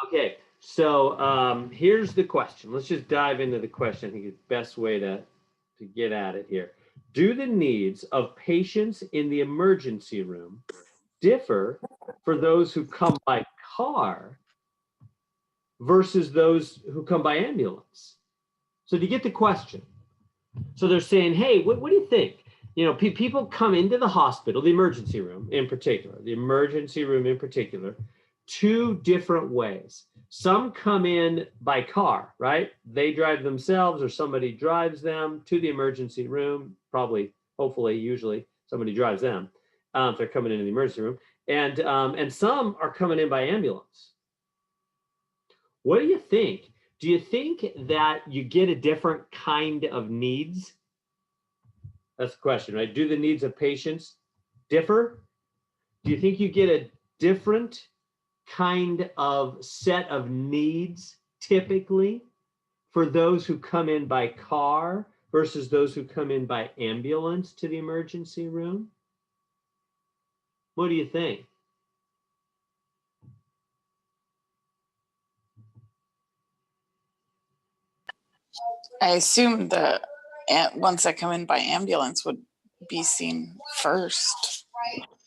Okay, so here's the question. Let's just dive into the question. I think it's the best way to get at it here. Do the needs of patients in the emergency room differ for those who come by car versus those who come by ambulance? So do you get the question? So they're saying, hey, what do you think? You know, people come into the hospital, the emergency room in particular, two different ways. Some come in by car, right? They drive themselves or somebody drives them to the emergency room, probably, hopefully, usually somebody drives them if they're coming into the emergency room. And some are coming in by ambulance. What do you think? Do you think that you get a different kind of needs? That's the question, right? Do the needs of patients differ? Do you think you get a different kind of set of needs typically for those who come in by car versus those who come in by ambulance to the emergency room? What do you think? I assume the ones that come in by ambulance would be seen first.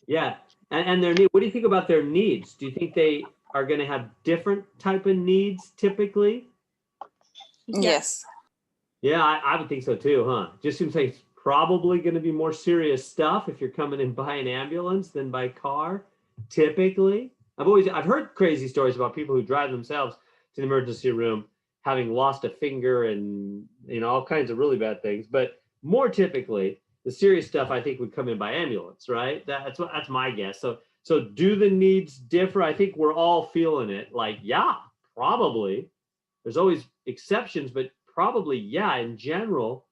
Yeah, and their need. What do you think about their needs? Do you think they are going to have different type of needs typically? Yes. Yeah, I would think so too, huh? Just seems like it's probably going to be more serious stuff if you're coming in by an ambulance than by car, typically. I've heard crazy stories about people who drive themselves to the emergency room having lost a finger and all kinds of really bad things. But more typically, the serious stuff I think would come in by ambulance, right? That's my guess. So do the needs differ? I think we're all feeling it. Like, yeah, probably. There's always exceptions, but probably, yeah, in general,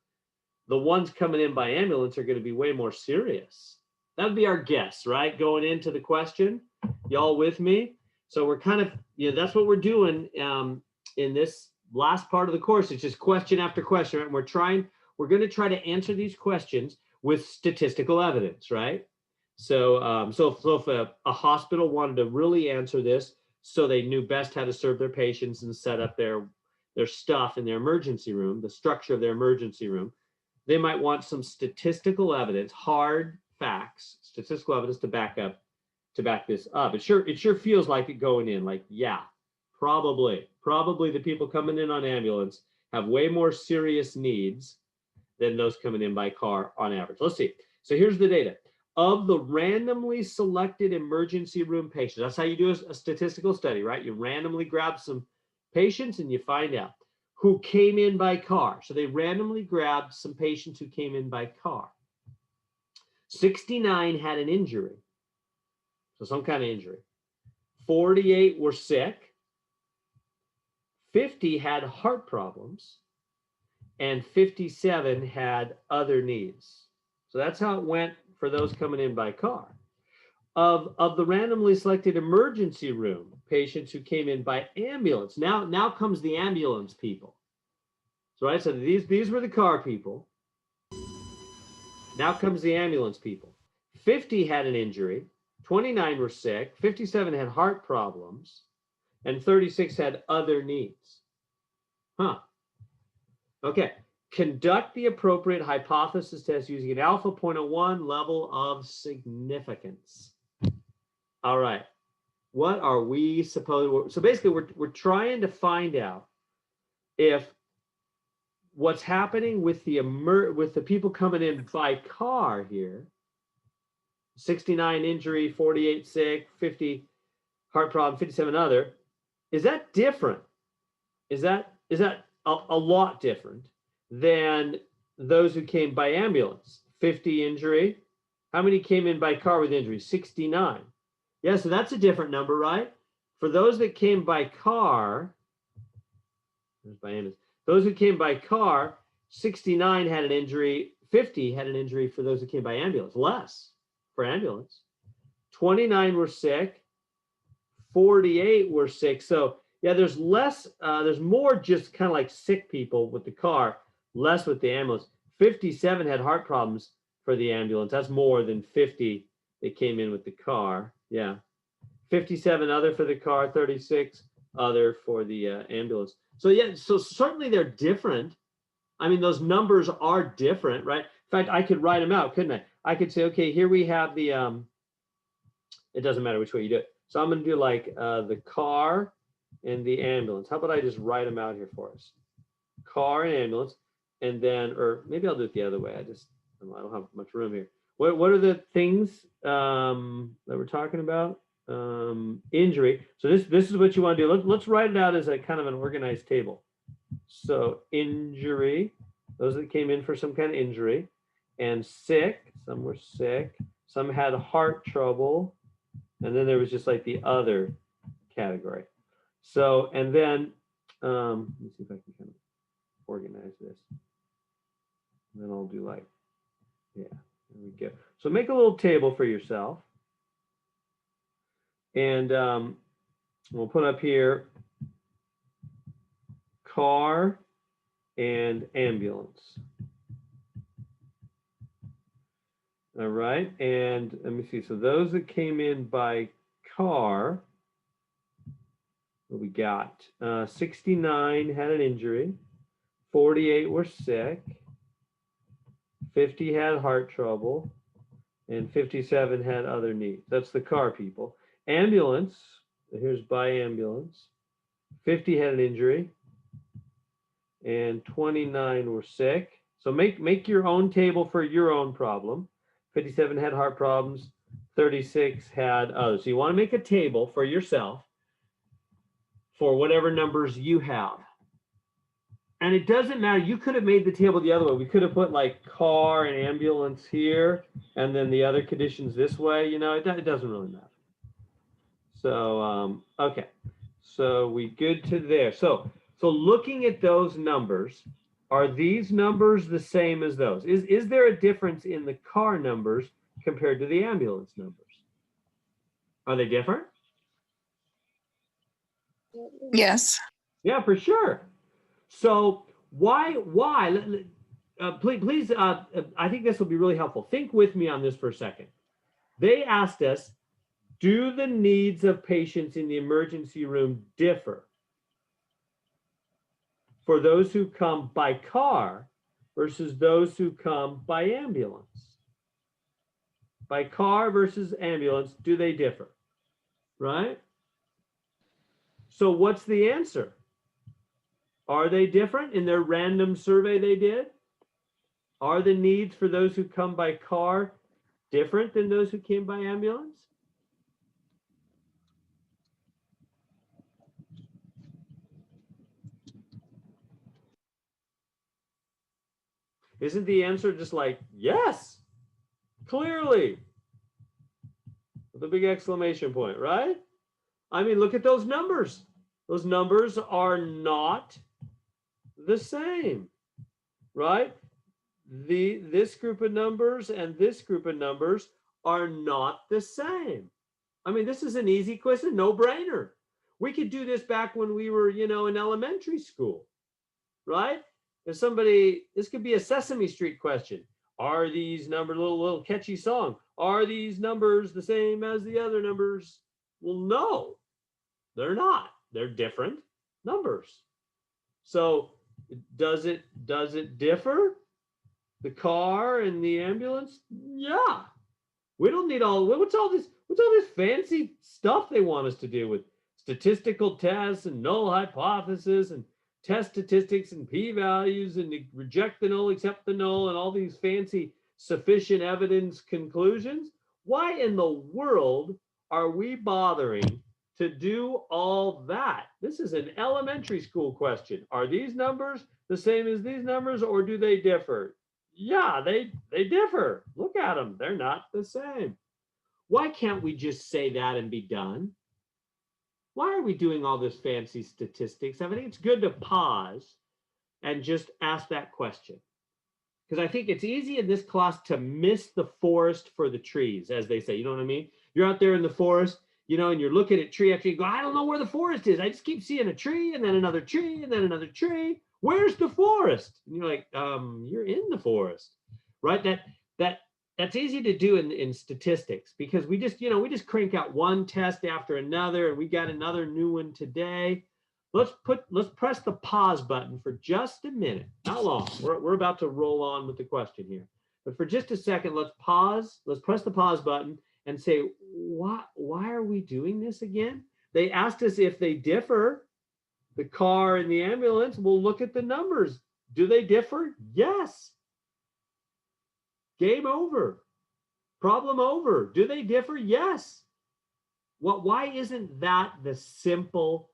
the ones coming in by ambulance are going to be way more serious. That would be our guess, right? Going into the question. Y'all with me? So we're kind of, that's what we're doing in this last part of the course. It's just question after question, right? And we're going to try to answer these questions with statistical evidence, right? So if a hospital wanted to really answer this, so they knew best how to serve their patients and set up their stuff in their emergency room, the structure of their emergency room, they might want some statistical evidence, hard facts, statistical evidence to back this up. It sure feels like it going in, like, yeah, probably the people coming in on ambulance have way more serious needs than those coming in by car on average. Let's see. So here's the data. Of the randomly selected emergency room patients, that's how you do a statistical study, right? You randomly grab some patients and you find out who came in by car. So they randomly grabbed some patients who came in by car. 69 had an injury, so some kind of injury. 48 were sick. 50 had heart problems. And 57 had other needs. So that's how it went for those coming in by car. Of the randomly selected emergency room patients who came in by ambulance, now comes the ambulance people. So, right, so these were the car people. Now comes the ambulance people. 50 had an injury, 29 were sick, 57 had heart problems, and 36 had other needs. Huh. Okay. Conduct the appropriate hypothesis test using an alpha 0.01 level of significance. All right. What are we supposed? So basically, we're trying to find out if what's happening with the people coming in by car here, 69 injury, 48 sick, 50 heart problem, 57 other, is that different? Is that a lot different than those who came by ambulance? 50 injury. How many came in by car with injury? 69. Yeah, so that's a different number, right? For those that came by car, those who came by car, 69 had an injury, 50 had an injury for those who came by ambulance, less for ambulance. 29 were sick, 48 were sick. So yeah, there's less, there's more just kind of like sick people with the car, less with the ambulance. 57 had heart problems for the ambulance. That's more than 50 that came in with the car. Yeah. 57 other for the car, 36 other for the ambulance. So yeah, so certainly they're different. I mean, those numbers are different, right? In fact, I could write them out, couldn't I? I could say, okay, here we have the, it doesn't matter which way you do it. So I'm going to do like the car and the ambulance. How about I just write them out here for us? Car and ambulance, and then, or maybe I'll do it the other way. I don't have much room here. What are the things that we're talking about? Injury. So this is what you want to do. Let's write it out as a kind of an organized table. So injury, those that came in for some kind of injury, and sick, some were sick, some had heart trouble, and then there was just like the other category. So, and then, let me see if I can kind of organize this. And then I'll do like, yeah, there we go. So make a little table for yourself. And we'll put up here car and ambulance. All right, and let me see. So those that came in by car, what we got? 69 had an injury, 48 were sick, 50 had heart trouble, and 57 had other needs. That's the car people. Ambulance, here's by ambulance, 50 had an injury, and 29 were sick. So make your own table for your own problem. 57 had heart problems, 36 had others. So you want to make a table for yourself for whatever numbers you have. And it doesn't matter. You could have made the table the other way. We could have put like car and ambulance here, and then the other conditions this way. You know, it doesn't really matter. So, okay. So we good to there. So looking at those numbers, are these numbers the same as those? Is there a difference in the car numbers compared to the ambulance numbers? Are they different? Yes. Yeah, for sure. So why? Please, I think this will be really helpful. Think with me on this for a second. They asked us, do the needs of patients in the emergency room differ for those who come by car versus those who come by ambulance? By car versus ambulance, do they differ? Right? So what's the answer? Are they different in their random survey they did? Are the needs for those who come by car different than those who came by ambulance? Isn't the answer just like, yes, clearly, with a big exclamation point, right? I mean, look at those numbers. Those numbers are not the same, right? This group of numbers and this group of numbers are not the same. I mean, this is an easy question, no brainer. We could do this back when we were, in elementary school, right? If somebody, this could be a Sesame Street question. Are these numbers, little catchy song, are these numbers the same as the other numbers? Well, no, they're not. They're different numbers. So does it differ? The car and the ambulance? Yeah. We don't need what's all this fancy stuff they want us to do with statistical tests and null hypothesis and test statistics and p-values and reject the null, accept the null, and all these fancy sufficient evidence conclusions? Why in the world are we bothering to do all that? This is an elementary school question. Are these numbers the same as these numbers, or do they differ? Yeah, they differ. Look at them. They're not the same. Why can't we just say that and be done? Why are we doing all this fancy statistics? I think it's good to pause and just ask that question. Because I think it's easy in this class to miss the forest for the trees, as they say. You know what I mean? You're out there in the forest, and you're looking at tree after you go, I don't know where the forest is. I just keep seeing a tree and then another tree and then another tree. Where's the forest? And you're like, you're in the forest, right? that's easy to do in statistics because we just crank out one test after another, and we got another new one today. Let's press the pause button for just a minute. Not long. We're about to roll on with the question here. But for just a second, let's pause. Let's press the pause button and say, why are we doing this again? They asked us if they differ, the car and the ambulance. We'll look at the numbers. Do they differ? Yes. Game over. Problem over. Do they differ? Yes. Why isn't that the simple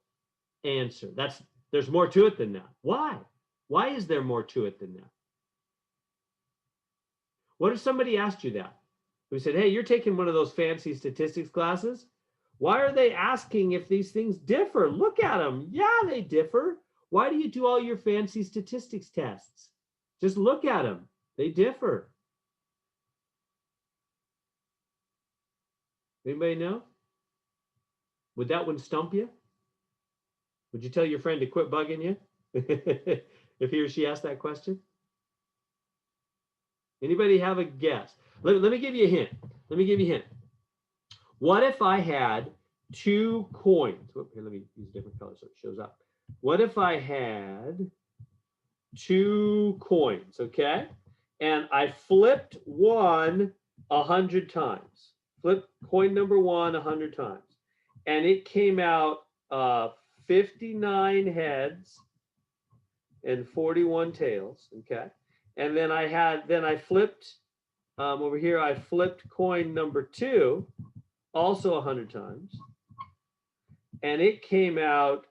answer? There's more to it than that. Why? Why is there more to it than that? What if somebody asked you that? Who said, hey, you're taking one of those fancy statistics classes. Why are they asking if these things differ? Look at them. Yeah, they differ. Why do you do all your fancy statistics tests? Just look at them. They differ. Anybody know? Would that one stump you? Would you tell your friend to quit bugging you if he or she asked that question? Anybody have a guess? Let me give you a hint. Let me give you a hint. What if I had two coins? Here, let me use a different color so it shows up. What if I had two coins, okay? And I flipped one 100 times. Flip coin number one 100 times. And it came out 59 heads and 41 tails, okay? And then I flipped over here, I flipped coin number two, also 100 times. And it came out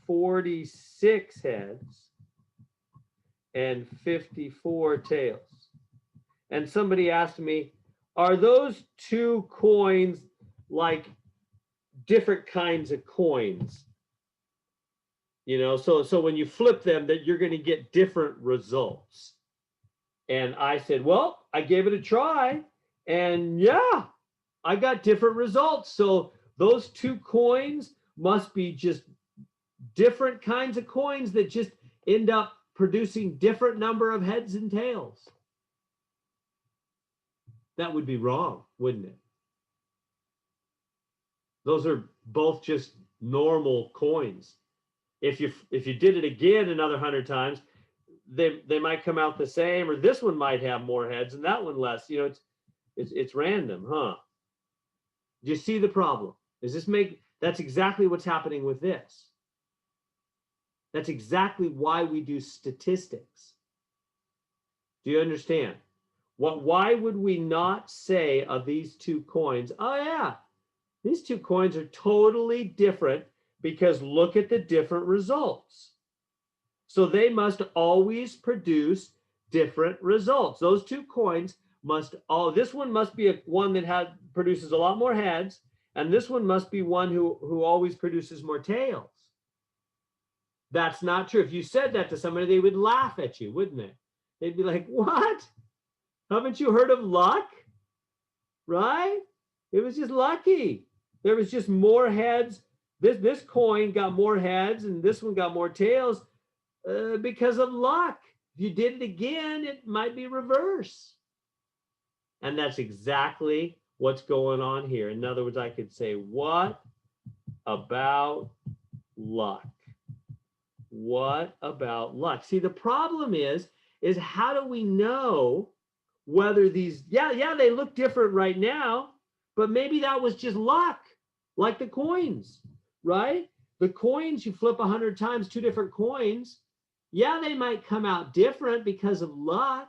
46 heads and 54 tails. And somebody asked me, are those two coins like different kinds of coins? You know, so when you flip them, that you're going to get different results. And I said, well, I gave it a try, and yeah, I got different results. So those two coins must be just different kinds of coins that just end up producing different number of heads and tails. That would be wrong, wouldn't it? Those are both just normal coins. If you did it again another 100 times, they might come out the same, or this one might have more heads and that one less. You know, it's random, huh? Do you see the problem? That's exactly what's happening with this. That's exactly why we do statistics. Do you understand? Why would we not say of these two coins, oh yeah, these two coins are totally different because look at the different results. So they must always produce different results. Those two coins this one must be one that produces a lot more heads, and this one must be one who always produces more tails. That's not true. If you said that to somebody, they would laugh at you, wouldn't they? They'd be like, what? Haven't you heard of luck? Right? It was just lucky. There was just more heads. This coin got more heads and this one got more tails because of luck. If you did it again, it might be reverse. And that's exactly what's going on here. In other words, I could say, what about luck? What about luck? See, the problem is how do we know whether these, they look different right now, but maybe that was just luck, like the coins, right? The coins, you flip 100 times, two different coins. Yeah, they might come out different because of luck,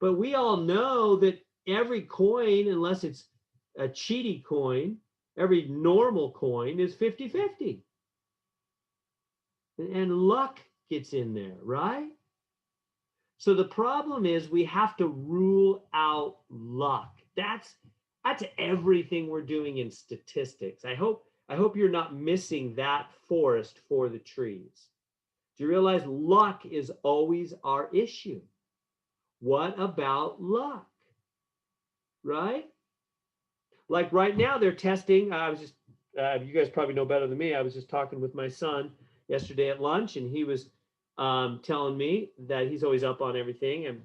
but we all know that every coin, unless it's a cheaty coin, every normal coin is 50-50. And luck gets in there, right? So the problem is we have to rule out luck. That's everything we're doing in statistics. I hope you're not missing that forest for the trees. Do you realize luck is always our issue? What about luck? Right? Like right now they're testing, I was just, you guys probably know better than me. I was just talking with my son yesterday at lunch, and he was telling me that he's always up on everything, and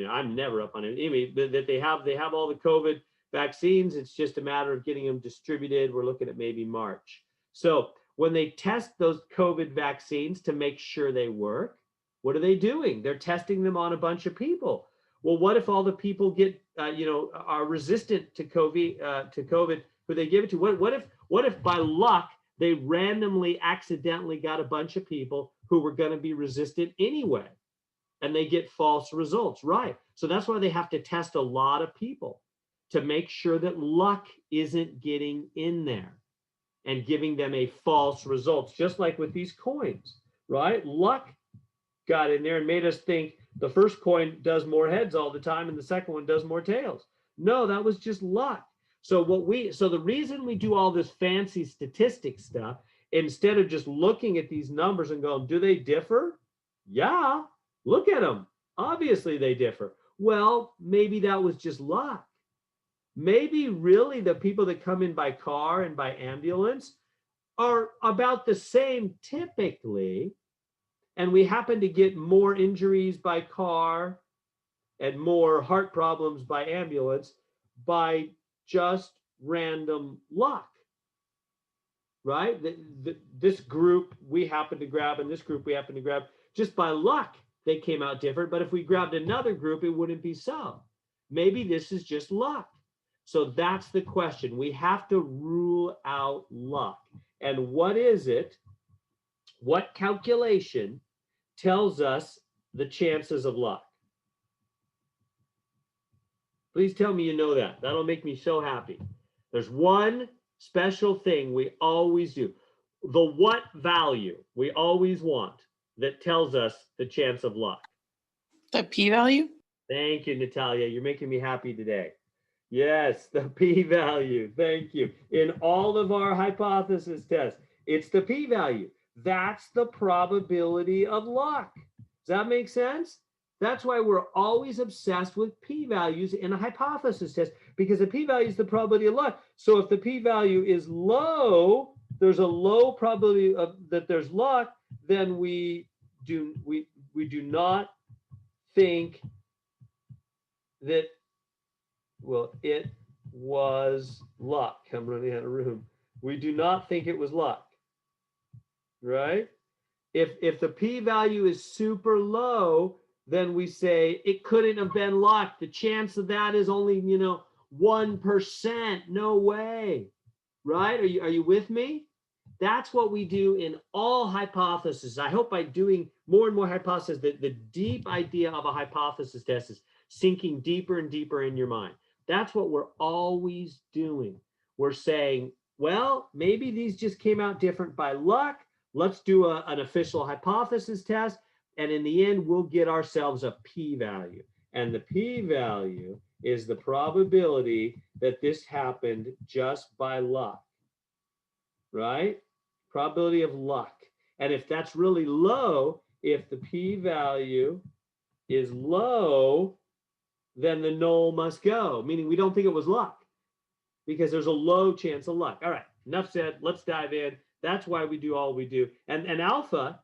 I'm never up on it. Anyway, that they have all the COVID vaccines. It's just a matter of getting them distributed. We're looking at maybe March. So when they test those COVID vaccines to make sure they work, what are they doing? They're testing them on a bunch of people. Well, what if all the people get, are resistant to COVID, who they give it to? What if by luck they randomly, accidentally got a bunch of people who were going to be resistant anyway, and they get false results, right? So that's why they have to test a lot of people to make sure that luck isn't getting in there and giving them a false results, just like with these coins, right? Luck got in there and made us think the first coin does more heads all the time and the second one does more tails. No, that was just luck. So the reason we do all this fancy statistic stuff, instead of just looking at these numbers and going, do they differ? Yeah, look at them. Obviously they differ. Well, maybe that was just luck. Maybe really the people that come in by car and by ambulance are about the same typically, and we happen to get more injuries by car and more heart problems by ambulance by just random luck, right? This group we happen to grab and this group we happen to grab, just by luck they came out different. But if we grabbed another group, it wouldn't be so. Maybe this is just luck. So that's the question. We have to rule out luck. And what is it? What calculation tells us the chances of luck? Please tell me you know that. That'll make me so happy. There's one special thing we always do. The what value we always want that tells us the chance of luck. The p-value? Thank you, Natalia. You're making me happy today. Yes, the p-value. Thank you. In all of our hypothesis tests, it's the p-value. That's the probability of luck. Does that make sense? That's why we're always obsessed with p-values in a hypothesis test, because the p-value is the probability of luck. So if the p-value is low, there's a low probability of that there's luck, then we do not think that, well, it was luck. I'm running out of room. We do not think it was luck, right? If the p-value is super low, then we say it couldn't have been luck. The chance of that is only, 1%. No way, right? Are you with me? That's what we do in all hypotheses. I hope by doing more and more hypotheses, the deep idea of a hypothesis test is sinking deeper and deeper in your mind. That's what we're always doing. We're saying, well, maybe these just came out different by luck. Let's do an official hypothesis test. And in the end, we'll get ourselves a p-value. And the p-value is the probability that this happened just by luck, right? Probability of luck. And if that's really low, if the p-value is low, then the null must go, meaning we don't think it was luck because there's a low chance of luck. All right, enough said. Let's dive in. That's why we do all we do. And alpha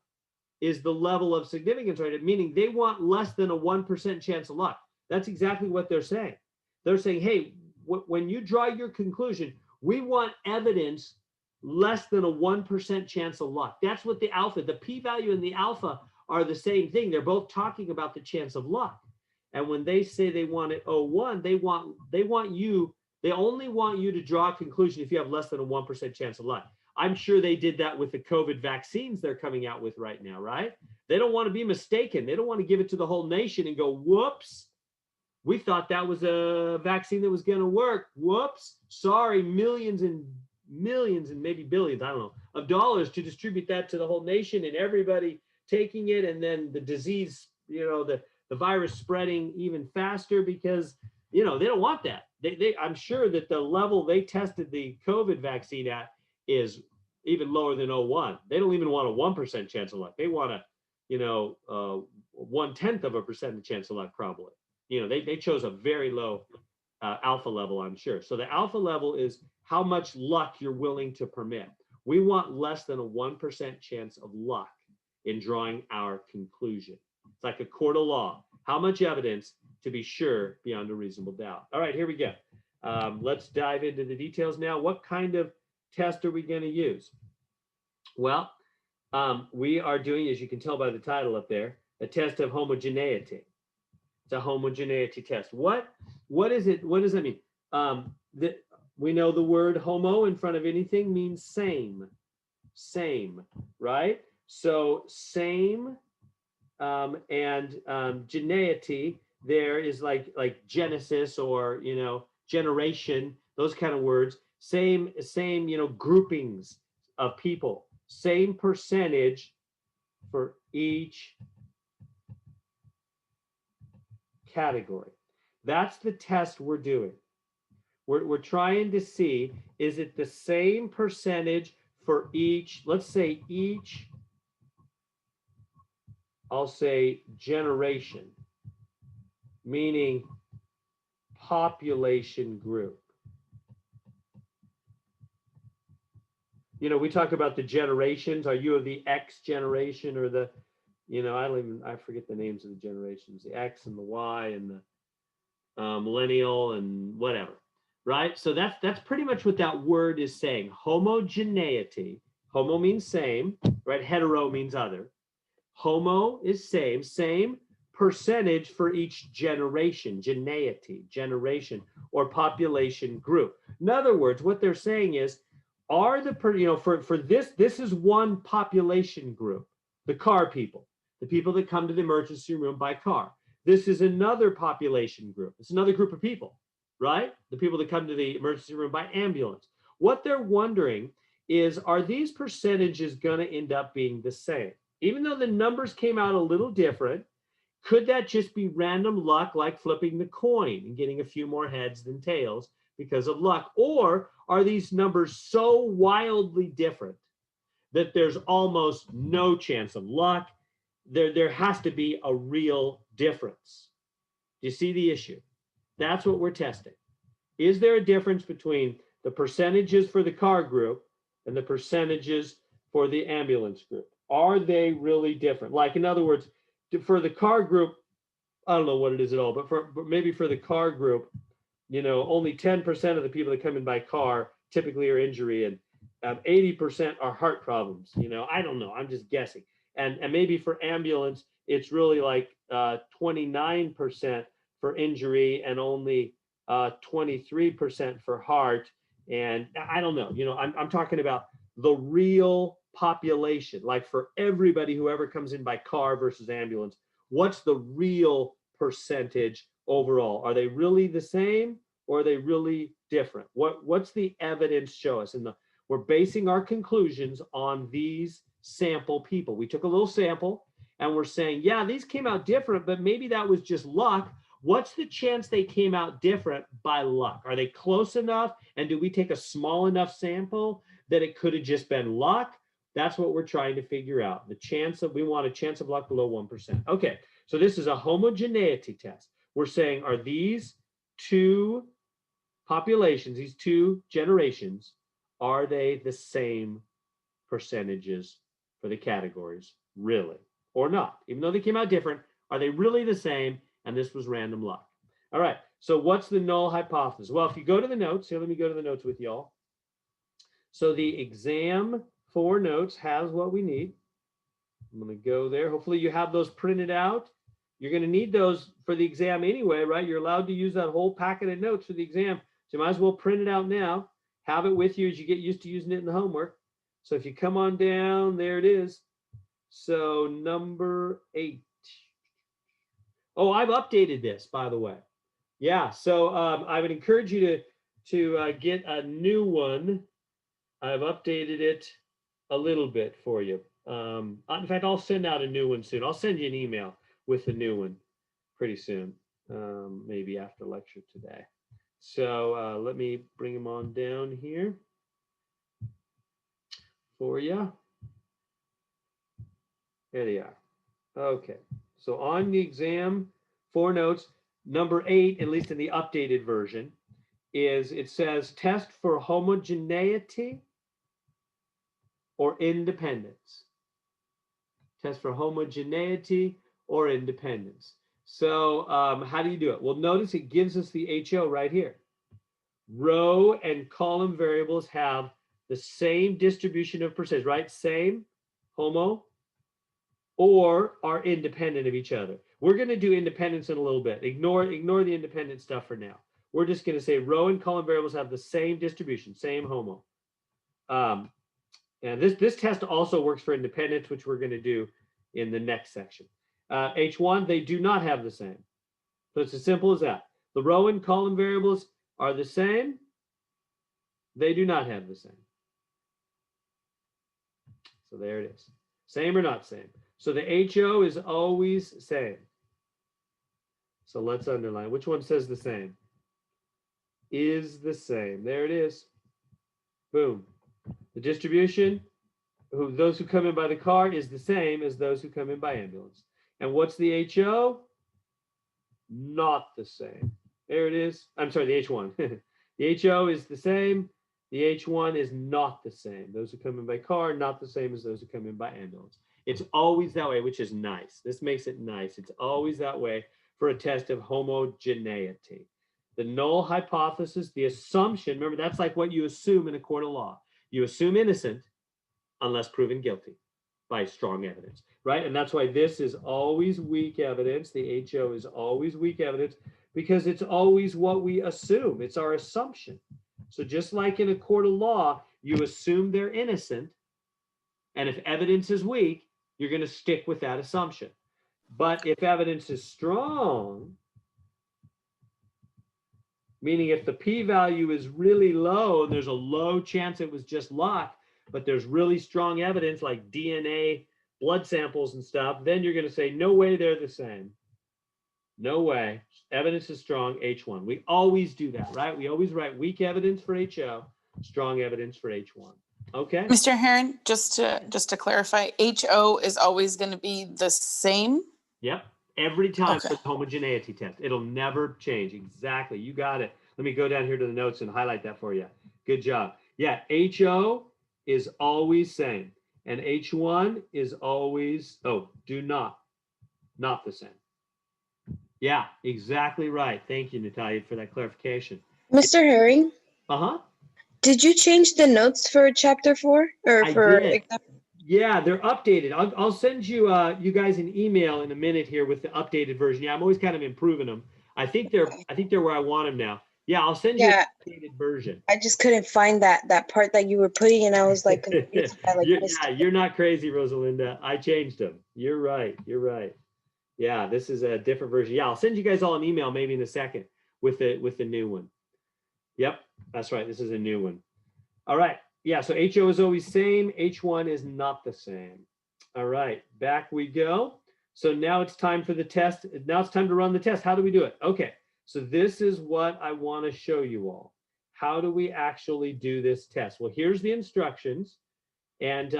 is the level of significance, right? Meaning they want less than a 1% chance of luck. That's exactly what they're saying. They're saying, hey, when you draw your conclusion, we want evidence less than a 1% chance of luck. That's what the alpha, the p-value and the alpha are the same thing. They're both talking about the chance of luck. And when they say they want it 0.1, they only want you to draw a conclusion if you have less than a 1% chance of luck. I'm sure they did that with the COVID vaccines they're coming out with right now, right? They don't want to be mistaken. They don't want to give it to the whole nation and go, whoops, we thought that was a vaccine that was going to work. Whoops, sorry, millions and maybe billions, I don't know, of dollars to distribute that to the whole nation and everybody taking it. And then the disease, the virus spreading even faster because, they don't want that. I'm sure that the level they tested the COVID vaccine at is even lower than 0.1. They don't even want a 1% chance of luck. They want a, 0.1% chance of luck probably. They chose a very low alpha level, I'm sure. So the alpha level is how much luck you're willing to permit. We want less than a 1% chance of luck. in drawing our conclusion. It's like a court of law. How much evidence to be sure beyond a reasonable doubt? All right, here we go. Let's dive into the details now. What kind of test are we going to use? Well, we are doing, as you can tell by the title up there, a test of homogeneity. It's a homogeneity test. What is it? What does that mean? We know the word homo in front of anything means same, right? So same and geneity there is like Genesis or generation, those kind of words. Same groupings of people. Same percentage for each category. That's the test we're doing. We're trying to see, is it the same percentage for each, let's say each, I'll say generation, meaning population group. We talk about the generations. Are you of the X generation or the, I forget the names of the generations, the X and the Y and the millennial and whatever, right? So that's pretty much what that word is saying. Homogeneity. Homo means same, right? Hetero means other. Homo is same percentage for each generation, geneity, generation, or population group. In other words, what they're saying is, are the, for this is one population group, the car people, the people that come to the emergency room by car. This is another population group. It's another group of people, right? The people that come to the emergency room by ambulance. What they're wondering is, are these percentages going to end up being the same? Even though the numbers came out a little different, could that just be random luck, like flipping the coin and getting a few more heads than tails because of luck? Or are these numbers so wildly different that there's almost no chance of luck? There has to be a real difference. Do you see the issue? That's what we're testing. Is there a difference between the percentages for the car group and the percentages for the ambulance group? Are they really different? Like, in other words, for the car group, I don't know what it is at all, but maybe for the car group, only 10% of the people that come in by car typically are injury, and 80% are heart problems. I don't know. I'm just guessing. And maybe for ambulance, it's really like 29% for injury and only 23% for heart. And I don't know. I'm talking about the real population, like for everybody who ever comes in by car versus ambulance. What's the real percentage overall? Are they really the same, or are they really different? What's the evidence show us? We're basing our conclusions on these sample people. We took a little sample and we're saying, yeah, these came out different, but maybe that was just luck. What's the chance they came out different by luck? Are they close enough? And do we take a small enough sample that it could have just been luck? That's what we're trying to figure out. We want a chance of luck below 1%. Okay, so this is a homogeneity test. We're saying, are these two populations, these two generations, are they the same percentages for the categories, really, or not? Even though they came out different, are they really the same? And this was random luck. All right, so what's the null hypothesis? Well, if you go to the notes, here, let me go to the notes with y'all. So the exam 4 notes has what we need. I'm going to go there. Hopefully you have those printed out. You're going to need those for the exam anyway, right? You're allowed to use that whole packet of notes for the exam. So you might as well print it out now. Have it with you as you get used to using it in the homework. So if you come on down, there it is. So number 8. Oh, I've updated this, by the way. Yeah, so I would encourage you to get a new one. I've updated it a little bit for you. In fact, I'll send out a new one soon. I'll send you an email with the new one pretty soon, maybe after lecture today. So let me bring them on down here for you. There they are. Okay, so on the exam 4 notes, number 8, at least in the updated version, it says test for homogeneity or independence. test for homogeneity or independence. So how do you do it? Well, notice it gives us the HO right here. Row and column variables have the same distribution of percentage, right? Same, homo, or are independent of each other. We're going to do independence in a little bit. Ignore the independent stuff for now. We're just going to say row and column variables have the same distribution, same homo. And this test also works for independence, which we're going to do in the next section. H1, they do not have the same. So it's as simple as that. The row and column variables are the same. They do not have the same. So there it is. Same or not same. So the HO is always same. So let's underline. Which one says the same? Is the same. There it is. Boom. The distribution, those who come in by the car, is the same as those who come in by ambulance. And what's the HO? Not the same. There it is. I'm sorry, the H1. The HO is the same. The H1 is not the same. Those who come in by car, not the same as those who come in by ambulance. It's always that way, which is nice. This makes it nice. It's always that way for a test of homogeneity. The null hypothesis, the assumption, remember, that's like what you assume in a court of law. You assume innocent unless proven guilty by strong evidence, right? And that's why this is always weak evidence. The HO is always weak evidence because it's always what we assume. It's our assumption. So just like in a court of law, you assume they're innocent. And if evidence is weak, you're going to stick with that assumption. But if evidence is strong, meaning if the p-value is really low and there's a low chance it was just luck, but there's really strong evidence like DNA, blood samples and stuff, then you're going to say, no way they're the same. No way. Evidence is strong, H1. We always do that, right? We always write weak evidence for HO, strong evidence for H1. Okay. Mr. Heron, just to clarify, HO is always going to be the same? Yep. Every time Okay. for the homogeneity test. It'll never change. Exactly. You got it. Let me go down here to the notes and highlight that for you. Good job. Yeah. HO is always same. And H1 is always, not the same. Yeah, exactly right. Thank you, Natalia, for that clarification. Mr. Herring, Uh-huh. did you change the notes for chapter 4 or I for did. exam? Yeah, they're updated. I'll send you you guys an email in a minute here with the updated version. Yeah, I'm always kind of improving them. I think they're where I want them now. Yeah, I'll send you an updated version. I just couldn't find that part that you were putting, and I was like confused. You're not crazy, Rosalinda. I changed them. You're right. You're right. Yeah, this is a different version. Yeah, I'll send you guys all an email maybe in a second with the new one. Yep, that's right. This is a new one. All right. Yeah, so HO is always same. H1 is not the same. All right, back we go. So now it's time for the test. Now it's time to run the test. How do we do it? Okay, so this is what I want to show you all. How do we actually do this test? Well, here's the instructions. And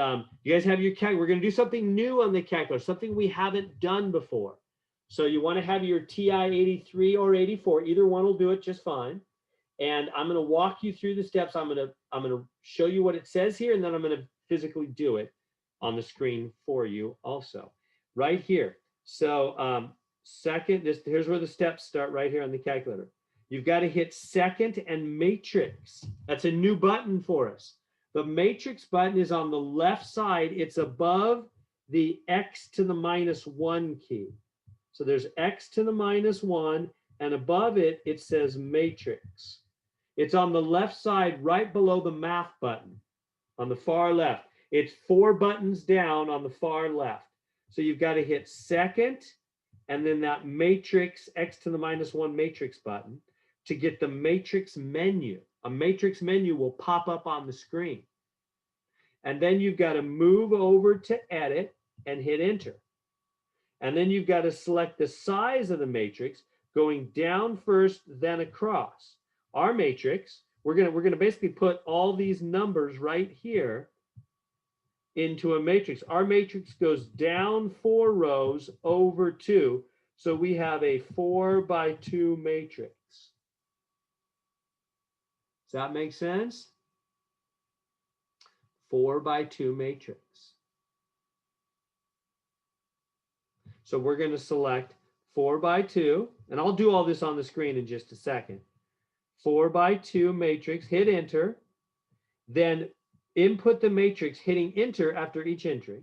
you guys have your calculator. We're going to do something new on the calculator, something we haven't done before. So you want to have your TI 83 or 84. Either one will do it just fine. And I'm going to walk you through the steps. I'm going to show you what it says here, and then I'm going to physically do it on the screen for you also. Right here. So here's where the steps start right here on the calculator. You've got to hit second and matrix. That's a new button for us. The matrix button is on the left side. It's above the x to the -1 key. So there's x to the -1, and above it, it says matrix. It's on the left side, right below the math button on the far left. It's 4 buttons down on the far left. So you've got to hit second, and then that matrix, x to the -1 matrix button to get the matrix menu. A matrix menu will pop up on the screen. And then you've got to move over to edit and hit enter. And then you've got to select the size of the matrix, going down first, then across. Our matrix, we're gonna basically put all these numbers right here into a matrix. Our matrix goes down 4 rows over 2. So we have a 4x2 matrix. Does that make sense? 4x2 matrix. So we're going to select 4 by 2, and I'll do all this on the screen in just a second. 4 by 2 matrix, hit enter, then input the matrix, hitting enter after each entry.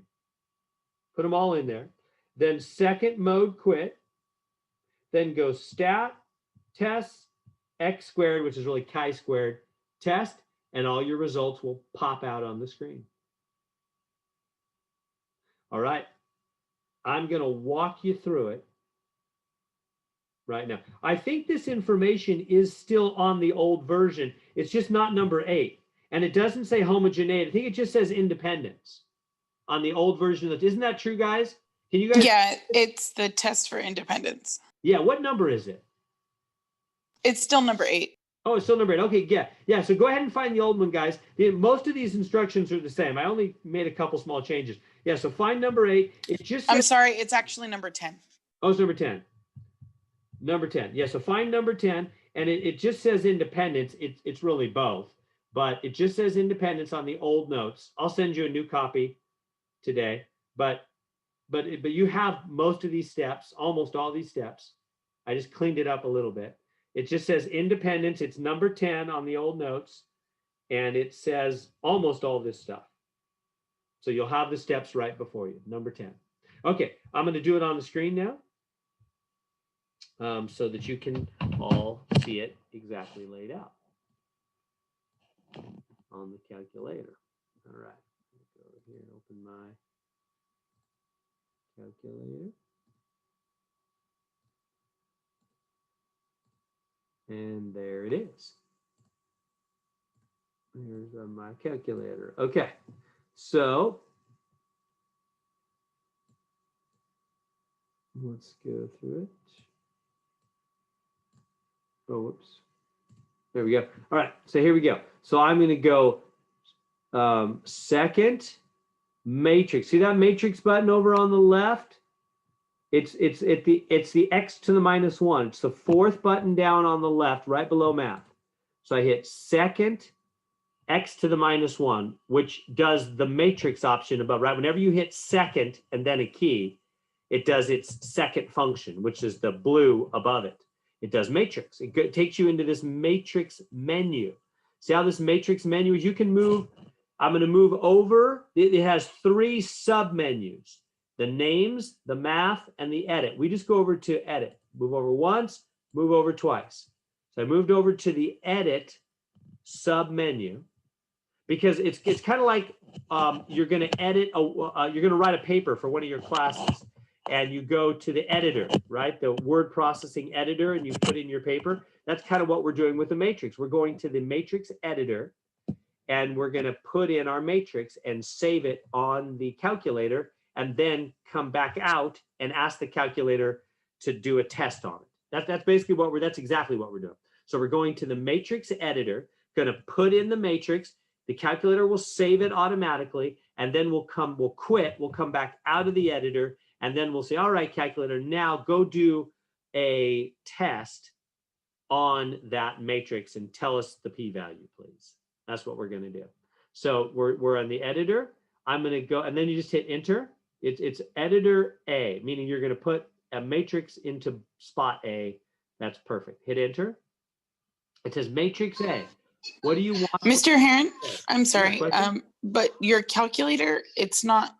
Put them all in there. Then second mode quit, then go stat, test, x squared, which is really chi-squared, test, and all your results will pop out on the screen. All right, I'm going to walk you through it right now. I think this information is still on the old version. It's just not number 8. And it doesn't say homogeneity. I think it just says independence on the old version. Isn't that true, guys? Can you guys? Yeah, it's the test for independence. Yeah, what number is it? It's still number 8. Oh, it's still number 8. Okay, yeah. Yeah, so go ahead and find the old one, guys. Most of these instructions are the same. I only made a couple small changes. Yeah, so find number 8. It just says, I'm sorry, it's actually number 10. oh, it's number 10. Number 10. Yeah, so find number 10, and it just says independence. It's really both, but it just says independence on the old notes. I'll send you a new copy today, but you have most of these steps, almost all these steps. I just cleaned it up a little bit. It just says independence. It's number 10 on the old notes, and it says almost all this stuff. So you'll have the steps right before you, number 10. Okay, I'm going to do it on the screen now. So that you can all see it exactly laid out on the calculator. All right, go over here and open my calculator. And there it is. Here's my calculator. Okay, so let's go through it. Oh, whoops. There we go. All right, so here we go. So I'm going to go second matrix. See that matrix button over on the left? It's the x to the minus 1. It's the 4th button down on the left, right below math. So I hit second x to the minus 1, which does the matrix option above, right? Whenever you hit second and then a key, it does its second function, which is the blue above it. It does matrix. It takes you into this matrix menu. See how this matrix menu is? You can move. I'm going to move over. It has 3 sub-menus: the names, the math, and the edit. We just go over to edit. Move over once, move over twice. So I moved over to the edit sub-menu because it's kind of like you're going to edit, you're going to write a paper for one of your classes. And you go to the editor, right? The word processing editor, and you put in your paper. That's kind of what we're doing with the matrix. We're going to the matrix editor, and we're going to put in our matrix and save it on the calculator, and then come back out and ask the calculator to do a test on it. That's basically that's exactly what we're doing. So we're going to the matrix editor, going to put in the matrix. The calculator will save it automatically, and then we'll quit. We'll come back out of the editor. And then we'll say, all right, calculator, now go do a test on that matrix and tell us the p-value, please. That's what we're going to do. So we're on the editor. I'm going to go, and then you just hit enter. It's editor A, meaning you're going to put a matrix into spot A. That's perfect. Hit enter. It says matrix A. What do you want? Mr. Heron, I'm sorry, but your calculator, it's not,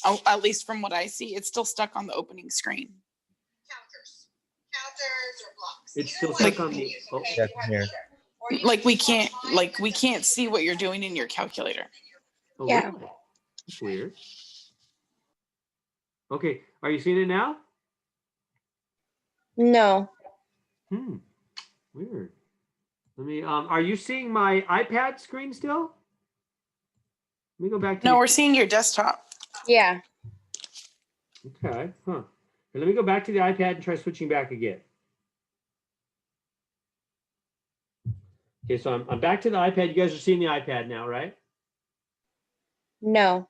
oh, at least from what I see, it's still stuck on the opening screen. Counters or blocks. It's still stuck on the. Oh. Yeah, here. Like we can't see what you're doing in your calculator. Oh, Yeah. really? That's weird. Okay, are you seeing it now? No. Weird. Let me. Are you seeing my iPad screen still? Let me go back to. No, we're seeing your desktop. Yeah. Okay. Huh. And let me go back to the iPad and try switching back again. Okay, so I'm back to the iPad. You guys are seeing the iPad now, right? No.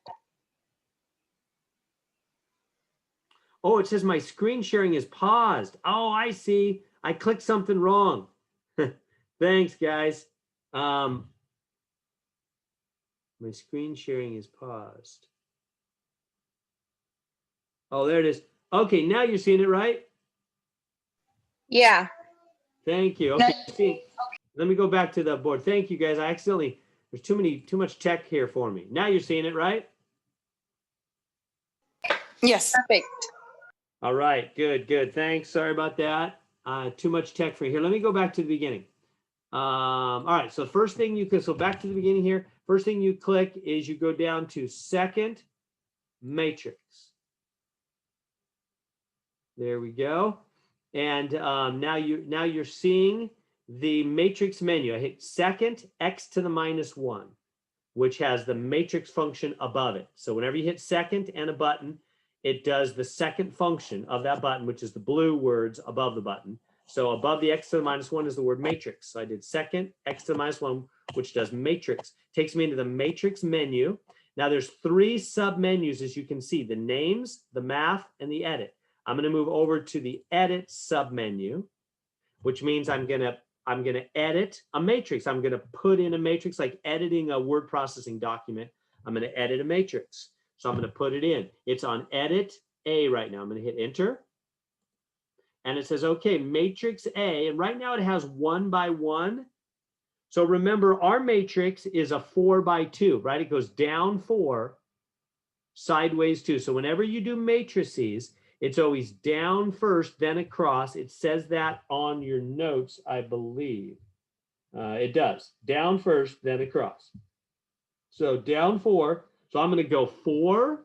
Oh, it says my screen sharing is paused. Oh, I see. I clicked something wrong. Thanks, guys. My screen sharing is paused. Oh, there it is. Okay, now you're seeing it, right? Yeah. Thank you. Okay, let me go back to the board. Thank you, guys. I accidentally, there's too much tech here for me. Now you're seeing it, right? Yes. Perfect. All right, good, good. Thanks. Sorry about that. Too much tech for you. Here, let me go back to the beginning. All right, so first thing you can, so back to the beginning here. First thing you click is you go down to second matrix. There we go. And now you're seeing the matrix menu. I hit second x to the -1, which has the matrix function above it. So whenever you hit second and a button, it does the second function of that button, which is the blue words above the button. So above the x to the -1 is the word matrix. So I did second x to the -1, which does matrix. Takes me into the matrix menu. Now there's 3 sub menus, as you can see: the names, the math, and the edit. I'm going to move over to the edit sub menu, which means I'm going to edit a matrix. I'm going to put in a matrix, like editing a word processing document. I'm going to edit a matrix. So I'm going to put it in. It's on edit A right now. I'm going to hit enter. And it says, okay, matrix A. And right now it has 1 by 1. So remember, our matrix is a 4 by 2, right? It goes down 4, sideways 2. So whenever you do matrices, it's always down first, then across. It says that on your notes, I believe. It does. Down first, then across. So down 4. So I'm going to go 4,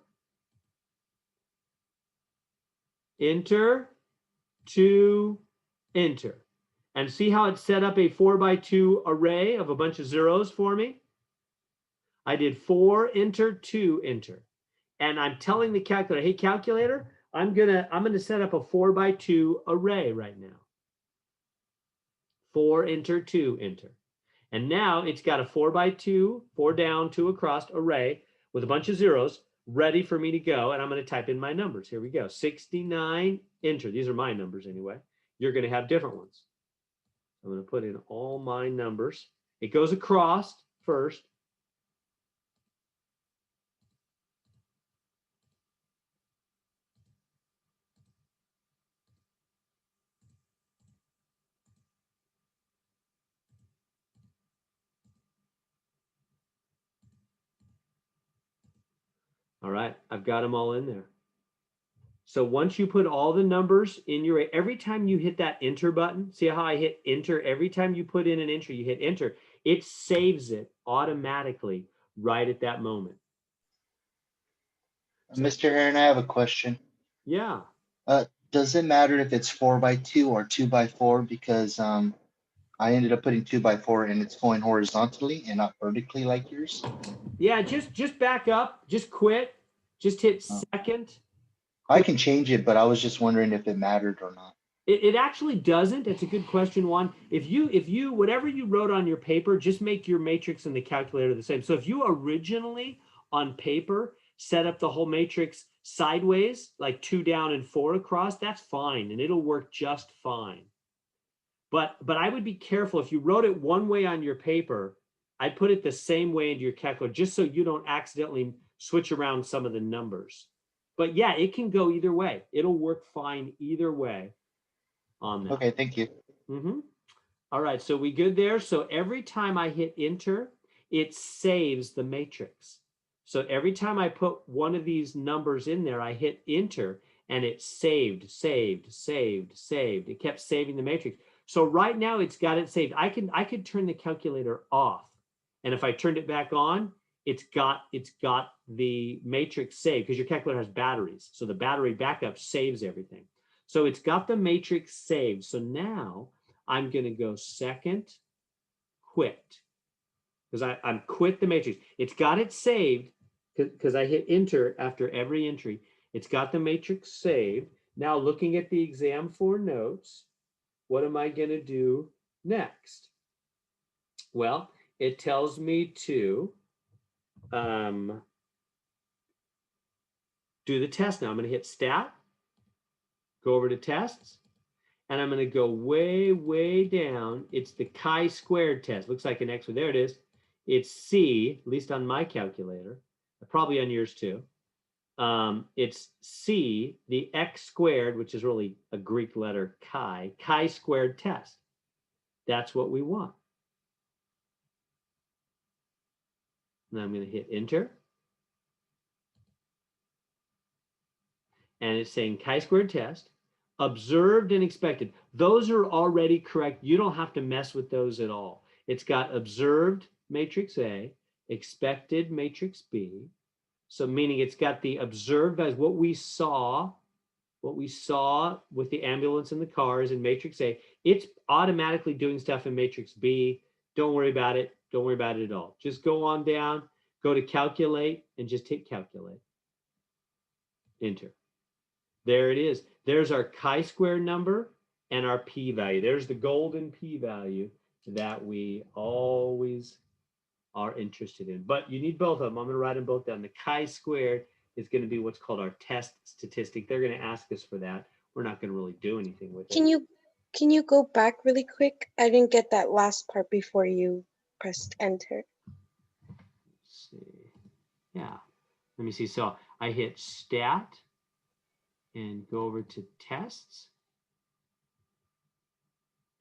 enter, 2, enter. And see how it set up a 4 by 2 array of a bunch of zeros for me? I did 4, enter, 2, enter. And I'm telling the calculator, hey, calculator, I'm gonna set up a 4 by 2 array right now. 4, enter, 2, enter. And now it's got a 4 by 2, 4 down, 2 across array with a bunch of zeros ready for me to go. And I'm going to type in my numbers. Here we go. 69, enter. These are my numbers anyway. You're going to have different ones. I'm going to put in all my numbers. It goes across first. All right, I've got them all in there. So once you put all the numbers in your, every time you hit that enter button, see how I hit enter? Every time you put in an entry, you hit enter, it saves it automatically right at that moment. So, Mr. Heron, I have a question. Yeah. Does it matter if it's 4 by 2 or 2 by 4? Because I ended up putting 2 by 4 and it's going horizontally and not vertically like yours. Yeah, just back up, just quit, just hit second. I can change it, but I was just wondering if it mattered or not. It actually doesn't. It's a good question, Juan. If you whatever you wrote on your paper, just make your matrix and the calculator the same. So if you originally on paper set up the whole matrix sideways, like 2 down and 4 across, that's fine, and it'll work just fine. But I would be careful if you wrote it one way on your paper. I'd put it the same way into your calculator, just so you don't accidentally switch around some of the numbers. But yeah, it can go either way. It'll work fine either way on that. Okay, thank you. All right, so we good there? So every time I hit enter, it saves the matrix. So every time I put one of these numbers in there, I hit enter and it saved. It kept saving the matrix. So right now it's got it saved. I could turn the calculator off. And if I turned it back on, it's got the matrix saved, because your calculator has batteries. So the battery backup saves everything. So it's got the matrix saved. So now I'm going to go second, quit, because I'm quit the matrix. It's got it saved because I hit enter after every entry. It's got the matrix saved. Now looking at the exam 4 notes, what am I going to do next? Well, it tells me to do the test now. I'm going to hit stat, go over to tests, and I'm going to go way down. It's the chi-squared test. Looks like an X. There it is. It's C, at least on my calculator, probably on yours too. it's C, the X squared, which is really a Greek letter chi squared test. That's what we want. Now I'm going to hit enter. And it's saying chi-squared test, observed and expected. Those are already correct. You don't have to mess with those at all. It's got observed matrix A, expected matrix B. So meaning it's got the observed values, what we saw with the ambulance and the cars in matrix A. It's automatically doing stuff in matrix B. Don't worry about it. Don't worry about it at all. Just go on down, go to calculate, and just hit calculate. Enter. There it is. There's our chi-square number and our p-value. There's the golden p-value that we always are interested in. But you need both of them. I'm going to write them both down. The chi-squared is going to be what's called our test statistic. They're going to ask us for that. We're not going to really do anything with it. Can you go back really quick? I didn't get that last part before you pressed enter. Let's see. Yeah. Let me see. So I hit stat and go over to tests.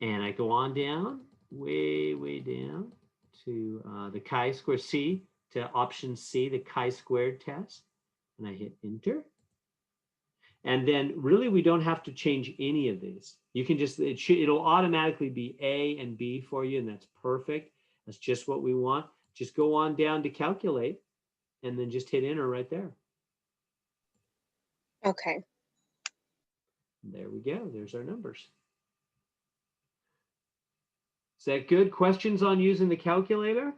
And I go on down, way down to the chi-square C, to option C, the chi-squared test. And I hit enter. And then really we don't have to change any of these. You can just, it'll automatically be A and B for you, and that's perfect. That's just what we want. Just go on down to calculate and then just hit enter right there. Okay. There we go. There's our numbers. Is that good? Questions on using the calculator?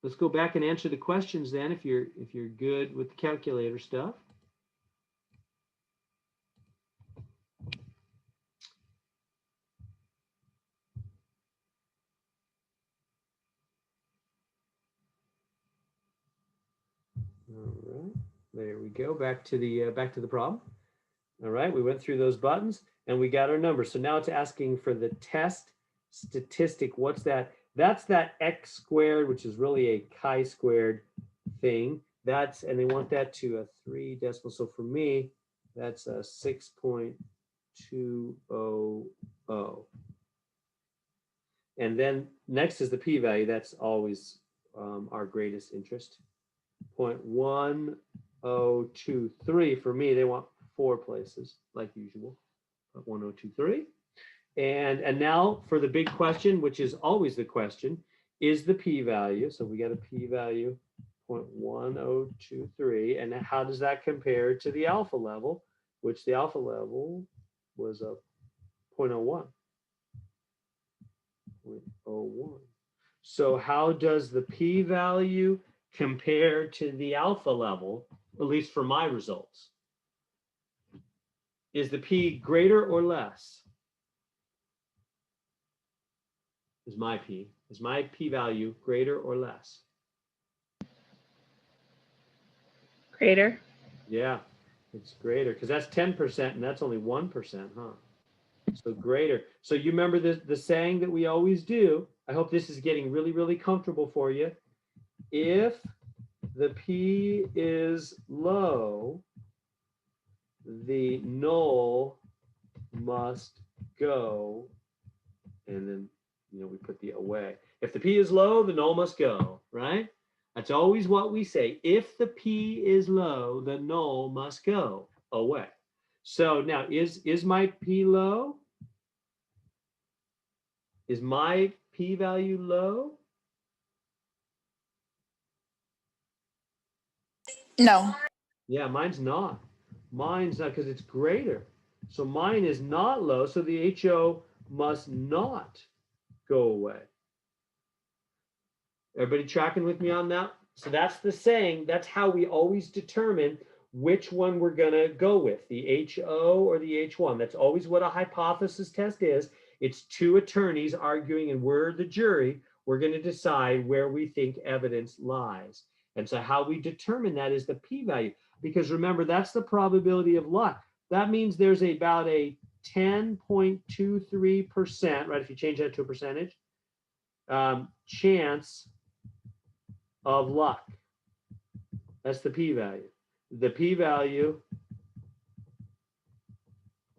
Let's go back and answer the questions then if you're good with the calculator stuff. All right. There we go. Back to the problem. All right, we went through those buttons and we got our numbers. So now it's asking for the test statistic. What's that? That's that X squared, which is really a chi-squared thing. That's, and they want that to a 3 decimal. So for me, that's a 6.200. And then next is the p-value. That's always our greatest interest. 0.1023 for me. They want 4 places like usual, 1023. And now for the big question, which is always the question, is the p-value. So we got a p-value 0.1023. And how does that compare to the alpha level, which the alpha level was a 0.01. 0.01. So how does the p-value compare to the alpha level, at least for my results? Is the p greater or less? Is my p-value greater or less? Greater. Yeah, it's greater because that's 10% and that's only 1%, huh? So greater. So you remember the saying that we always do. I hope this is getting really, really comfortable for you. If the p is low, the null must go, and then we put the away. If the p is low, the null must go, right? That's always what we say. If the p is low, the null must go away. So now is my p low? Is my p-value low? No. Yeah, mine's not. Mine's not because it's greater. So mine is not low. So the HO must not go away. Everybody tracking with me on that? So that's the saying. That's how we always determine which one we're going to go with, the HO or the H1. That's always what a hypothesis test is. It's 2 attorneys arguing, and we're the jury. We're going to decide where we think evidence lies. And so how we determine that is the p-value. Because remember, that's the probability of luck. That means there's about a 10.23%, right? If you change that to a percentage, chance of luck. That's the p-value. The p-value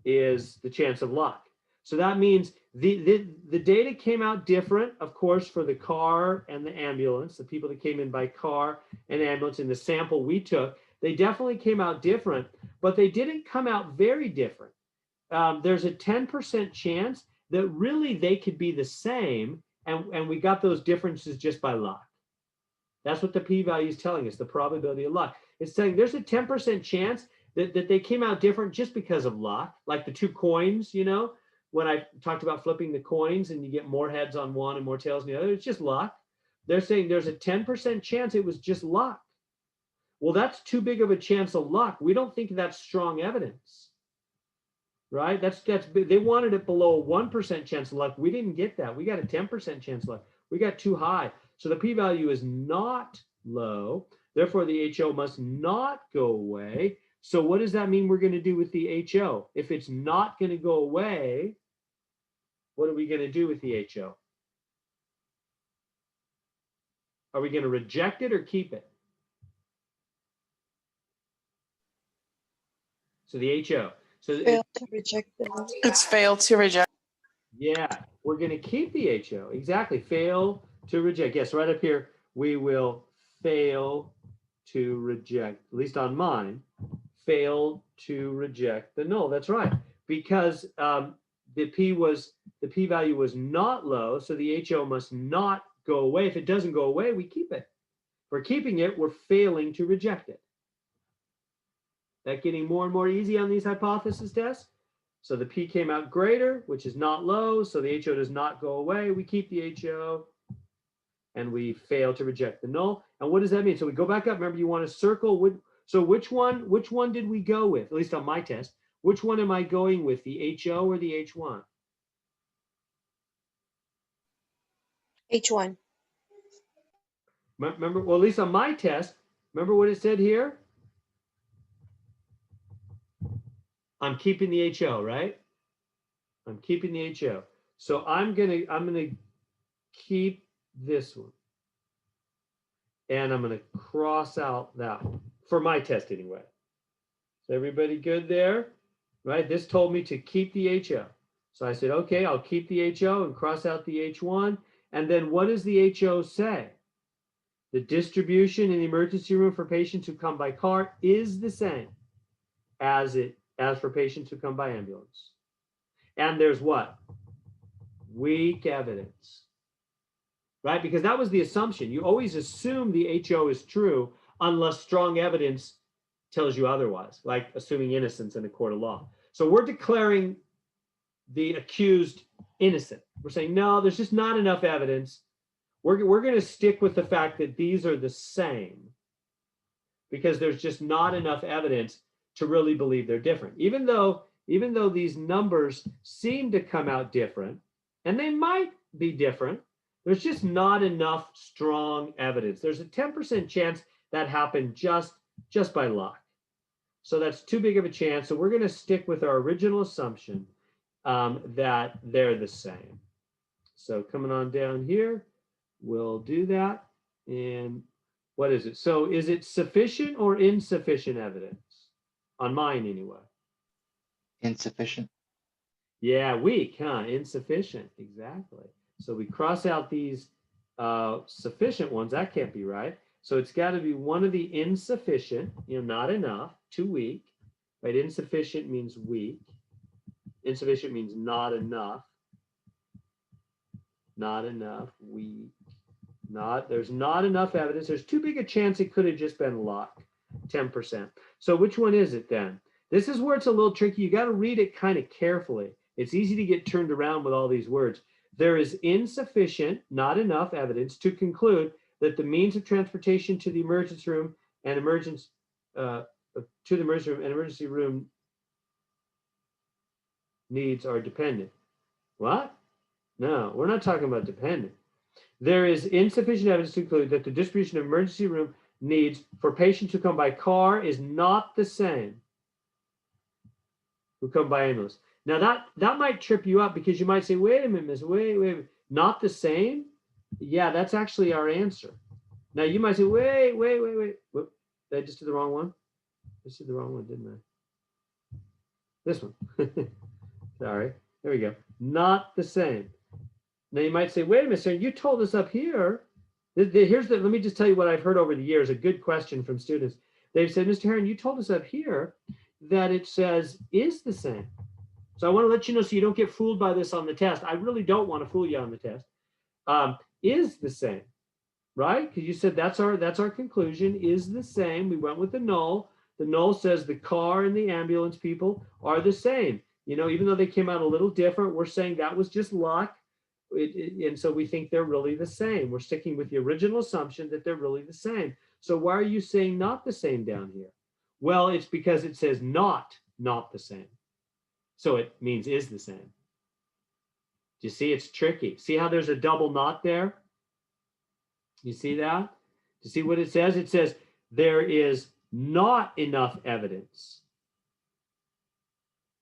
is the chance of luck. So that means the data came out different, of course, for the car and the ambulance, the people that came in by car and ambulance in the sample we took. They definitely came out different, but they didn't come out very different. There's a 10% chance that really they could be the same, and we got those differences just by luck. That's what the p-value is telling us, the probability of luck. It's saying there's a 10% chance that they came out different just because of luck, like the two coins, you know, when I talked about flipping the coins and you get more heads on one and more tails on the other, it's just luck. They're saying there's a 10% chance it was just luck. Well, that's too big of a chance of luck. We don't think that's strong evidence, right? That's they wanted it below a 1% chance of luck. We didn't get that. We got a 10% chance of luck. We got too high. So the p-value is not low. Therefore, the HO must not go away. So what does that mean we're going to do with the HO? If it's not going to go away, what are we going to do with the HO? Are we going to reject it or keep it? So the HO. So Fail to reject the It's fail to reject. yeah, we're going to keep the HO. Exactly. Fail to reject. Yes, right up here, we will fail to reject, at least on mine, fail to reject the null. That's right. Because the p-value was not low, so the HO must not go away. If it doesn't go away, we keep it. If we're keeping it, we're failing to reject it. That getting more and more easy on these hypothesis tests. So the p came out greater, which is not low, so the HO does not go away. We keep the HO, and we fail to reject the null. And what does that mean? So we go back up. Remember, you want to circle. So which one did we go with? At least on my test. Which one am I going with, the HO or the H1? H1. Remember, well, at least on my test, remember what it said here? I'm keeping the HO, right? I'm keeping the HO. So I'm gonna keep this one. And I'm gonna cross out that one for my test anyway. Is everybody good there? Right? This told me to keep the HO. So I said, okay, I'll keep the HO and cross out the H1. And then what does the HO say? The distribution in the emergency room for patients who come by car is the same as for patients who come by ambulance. And there's what? Weak evidence. Right? Because that was the assumption. You always assume the HO is true unless strong evidence tells you otherwise, like assuming innocence in a court of law. So we're declaring the accused innocent. We're saying, no, there's just not enough evidence. We're going to stick with the fact that these are the same because there's just not enough evidence to really believe they're different. Even though these numbers seem to come out different, and they might be different, there's just not enough strong evidence. There's a 10% chance that happened just by luck. So that's too big of a chance. So we're going to stick with our original assumption that they're the same. So coming on down here, we'll do that. And what is it? So is it sufficient or insufficient evidence? On mine anyway. Insufficient. Yeah, weak, huh? Insufficient, exactly. So we cross out these sufficient ones. That can't be right. So it's got to be one of the insufficient, not enough, too weak, right? Insufficient means weak. Insufficient means not enough. Not enough, weak. There's not enough evidence. There's too big a chance it could have just been luck, 10%. So which one is it then? This is where it's a little tricky. You got to read it kind of carefully. It's easy to get turned around with all these words. There is insufficient, not enough evidence to conclude that the means of transportation to the emergency room and emergency room needs are dependent. What? No, we're not talking about dependent. There is insufficient evidence to conclude that the distribution of emergency room needs for patients who come by car is not the same who come by ambulance. Now that might trip you up because you might say, wait a minute, miss, wait, not the same? Yeah, that's actually our answer. Now you might say, wait. Whoop, I just did the wrong one. I just did the wrong one, didn't I? This one. Sorry. There we go. Not the same. Now you might say, wait a minute, sir, you told us up here. Let me just tell you what I've heard over the years, a good question from students. They've said, Mr. Heron, you told us up here that it says is the same. So I want to let you know so you don't get fooled by this on the test. I really don't want to fool you on the test. Is the same, right? Because you said that's our conclusion, is the same. We went with the null. The null says the car and the ambulance people are the same. You know, even though they came out a little different, we're saying that was just luck. And so we think they're really the same. We're sticking with the original assumption that they're really the same. So why are you saying not the same down here? Well, it's because it says not the same. So it means is the same. Do you see? It's tricky. See how there's a double not there? You see that? Do you see what it says? It says there is not enough evidence.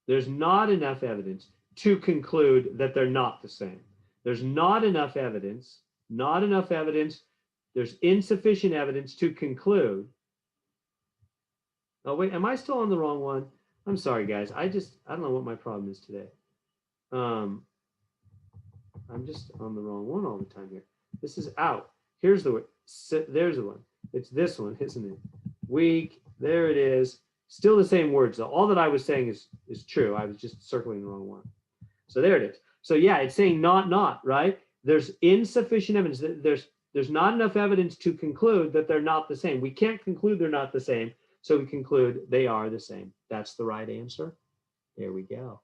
There's not enough evidence to conclude that they're not the same. There's not enough evidence, There's insufficient evidence to conclude. Oh, wait, am I still on the wrong one? I'm sorry, guys. I don't know what my problem is today. I'm just on the wrong one all the time here. This is out. Here's the one. There's the one. It's this one, isn't it? Weak. There it is. Still the same words, though. All that I was saying is true. I was just circling the wrong one. So there it is. So yeah, it's saying not, right? There's insufficient evidence. There's not enough evidence to conclude that they're not the same. We can't conclude they're not the same. So we conclude they are the same. That's the right answer. There we go.